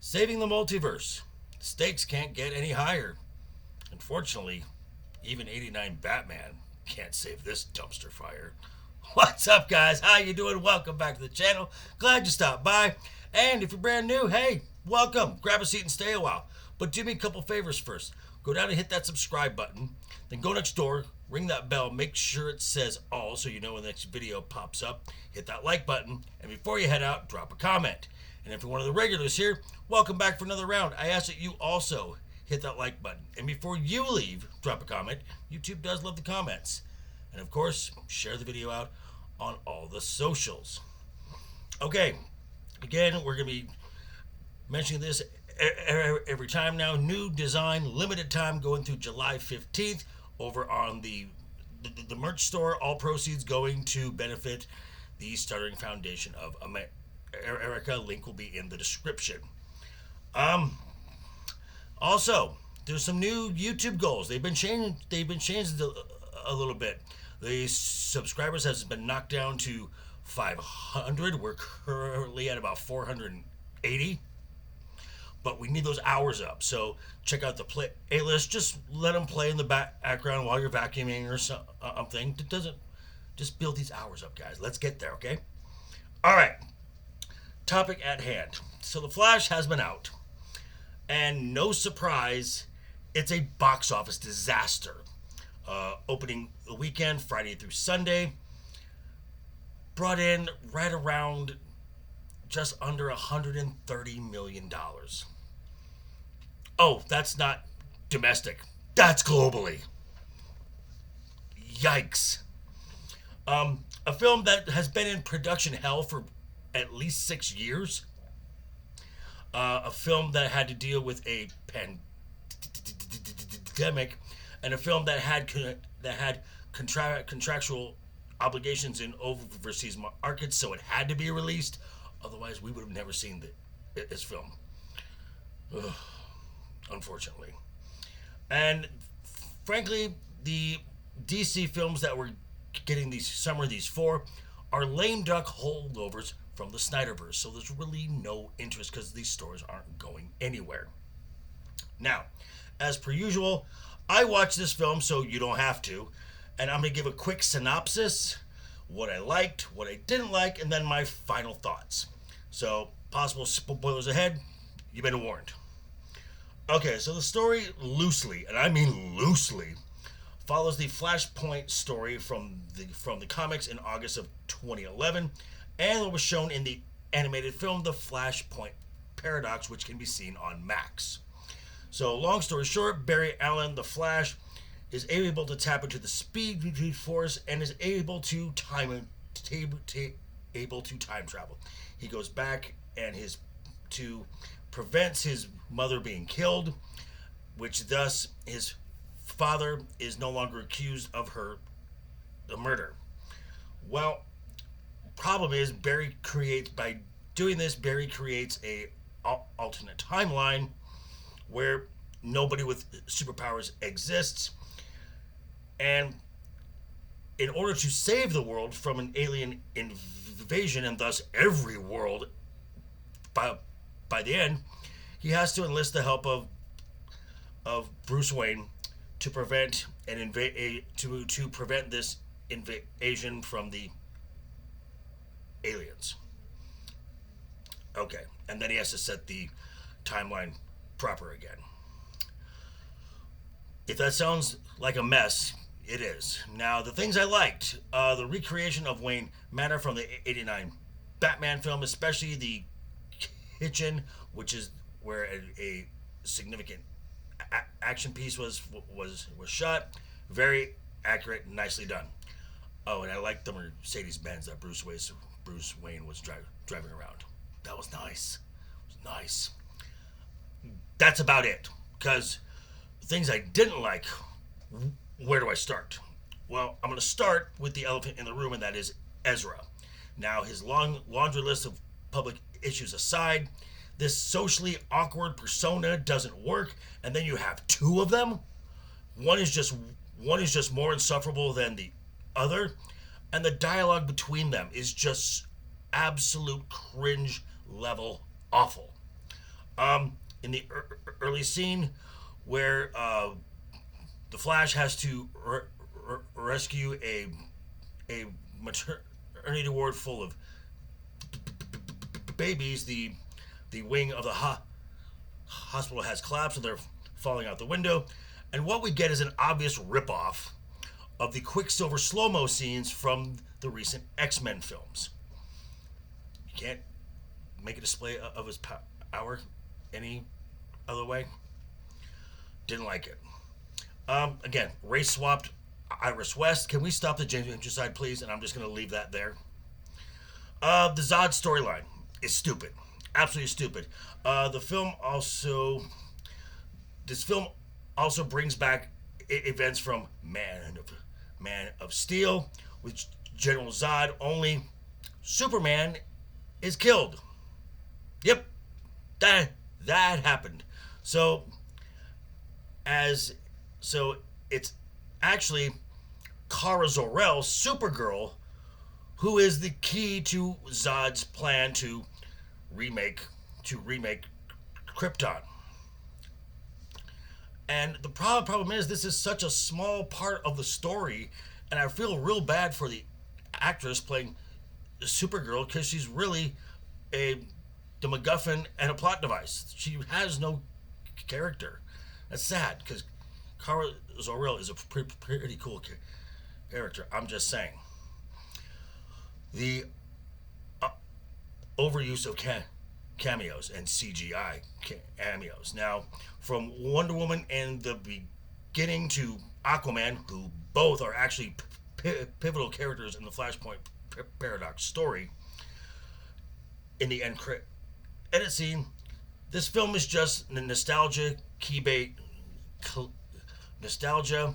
Saving the multiverse. Stakes can't get any higher. Unfortunately, even 89 Batman can't save this dumpster fire. What's up, guys? How you doing? Welcome back to the channel. Glad you stopped by. And if you're brand new, hey, welcome. Grab a seat and stay a while. But do me a couple favors first. Go down and hit that subscribe button. Then go next door, ring that bell, make sure it says all so you know when the next video pops up. Hit that like button. And before you head out, drop a comment. And if you're one of the regulars here, welcome back for another round. I ask that you also hit that like button. And before you leave, drop a comment. YouTube does love the comments. And of course, share the video out on all the socials. Okay, again, we're going to be mentioning this every time now. New design, limited time, going through July 15th over on the merch store. All proceeds going to benefit the Stuttering Foundation of America. Link will be in the description. Also, there's some new YouTube goals. They've been changed a little bit. The subscribers has been knocked down to 500. We're currently at about 480. But we need those hours up. So check out the playlist. Just let them play in the background while you're vacuuming or something. It doesn't. Just build these hours up, guys. Let's get there, okay? All right. Topic at hand. So The Flash has been out. And no surprise, it's a box office disaster. Opening the weekend, Friday through Sunday, brought in right around just under $130 million. Oh, that's not domestic. That's globally. Yikes. A film that has been in production hell for at least 6 years. A film that had to deal with a pandemic, and a film that had contractual obligations in overseas markets, so it had to be released. Otherwise, we would have never seen this film. Ugh, unfortunately. And frankly, the DC films that we're getting these four are lame duck holdovers from the Snyderverse. So there's really no interest because these stories aren't going anywhere. Now, as per usual, I watched this film so you don't have to. And I'm going to give a quick synopsis, what I liked, what I didn't like, and then my final thoughts. So, possible spoilers ahead, you've been warned. Okay, so the story loosely, and I mean loosely, follows the Flashpoint story from the comics in August of 2011, and it was shown in the animated film, The Flashpoint Paradox, which can be seen on Max. So, long story short, Barry Allen, the Flash, is able to tap into the Speed Force and is able to time travel. He goes back and prevents his mother being killed, which thus his father is no longer accused of the murder. Well, problem is Barry creates a alternate timeline where nobody with superpowers exists, and in order to save the world from an alien invasion, and thus every world by the end, he has to enlist the help of Bruce Wayne to prevent to prevent this invasion from the aliens. Okay, and then he has to set the timeline proper again. If that sounds like a mess, it is. Now, the things I liked, the recreation of Wayne Manor from the '89 Batman film, especially the kitchen, which is where a significant action piece was shot. Very accurate, nicely done. Oh, and I liked the Mercedes-Benz that Bruce Wayne was driving around. That was nice. It was nice. That's about it. Because the things I didn't like, where do I start? Well, I'm going to start with the elephant in the room, and that is Ezra. Now, his long laundry list of public issues aside, this socially awkward persona doesn't work, and then you have two of them. One is just more insufferable than the other, and the dialogue between them is just absolute cringe level awful. In the early scene where the Flash has to rescue a maternity ward full of babies, the wing of the hospital has collapsed and they're falling out the window. And what we get is an obvious ripoff of the Quicksilver slow-mo scenes from the recent X-Men films. You can't make a display of his power any other way. Didn't like it. Again, race swapped Iris West. Can we stop the genocide, please? And I'm just going to leave that there. The Zod storyline is stupid. Absolutely stupid. This film also brings back events from Man of Steel with General Zod, only Superman is killed. Yep, that happened. So it's actually Kara Zor-El, Supergirl, who is the key to Zod's plan to remake Krypton. And the problem is this is such a small part of the story, and I feel real bad for the actress playing Supergirl because she's really the MacGuffin and a plot device. She has no character. That's sad because Kara Zor-El is a pretty cool character. I'm just saying. The overuse of cameos and CGI cameos. Now, from Wonder Woman in the beginning to Aquaman, who both are actually pivotal characters in the Flashpoint Paradox story, in the end edit scene, this film is just nostalgia, keybait, nostalgia,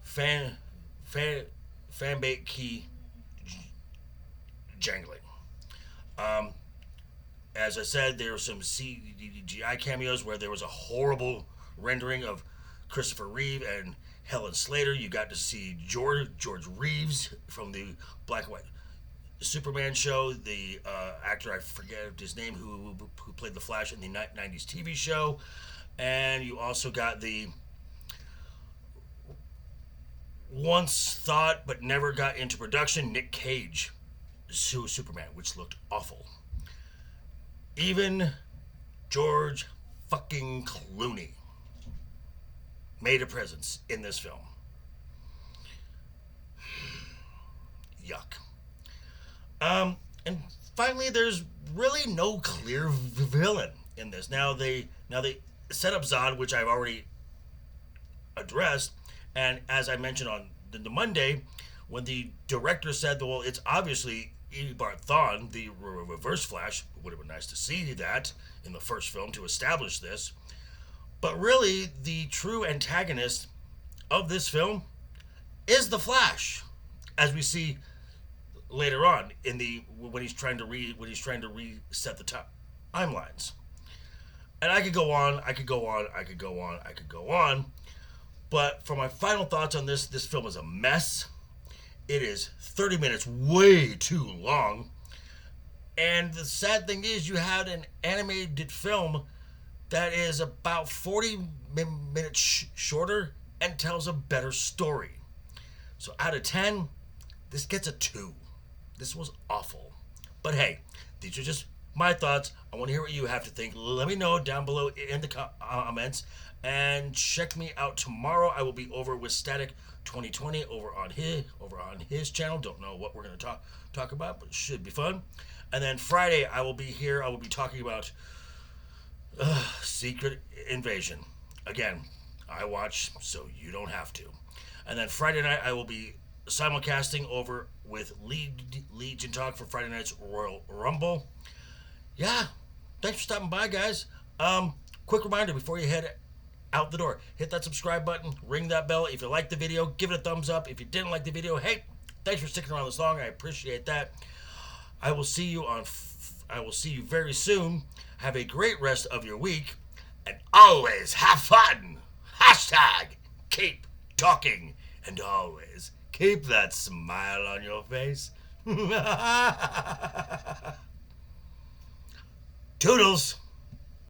fanbait key jangling. As I said, there were some CGI cameos where there was a horrible rendering of Christopher Reeve and Helen Slater. You got to see George Reeves from the Black and White Superman show, the actor, I forget his name, who played the Flash in the 90s TV show. And you also got the once thought but never got into production Nick Cage Superman, which looked awful. Even George fucking Clooney made a presence in this film. Yuck. And finally, there's really no clear villain in this. Now they set up Zod, which I've already addressed, and as I mentioned on the Monday, when the director said, well, it's obviously Eobard Thawne, the Reverse Flash. It would have been nice to see that in the first film to establish this. But really, the true antagonist of this film is the Flash, as we see later on when he's trying to reset the timelines. And I could go on, but for my final thoughts on this film is a mess. It is 30 minutes, way too long. And the sad thing is, you had an animated film that is about 40 minutes shorter and tells a better story. So out of 10, this gets a 2. This was awful. But hey, these are just my thoughts. I want to hear what you have to think. Let me know down below in the comments. And check me out tomorrow. I will be over with Static 2020 over on his channel. Don't know what we're going to talk about, but it should be fun. And then Friday, I will be here. I will be talking about Secret Invasion. Again, I watch, so you don't have to. And then Friday night, I will be simulcasting over with Legion Talk for Friday night's Royal Rumble. Yeah, thanks for stopping by, guys. Quick reminder before you head out the door, hit that subscribe button, ring that bell. If you liked the video, give it a thumbs up. If you didn't like the video, hey, thanks for sticking around this long. I appreciate that. I will see you very soon. Have a great rest of your week, and always have fun. Hashtag keep talking, and always keep that smile on your face. Toodles.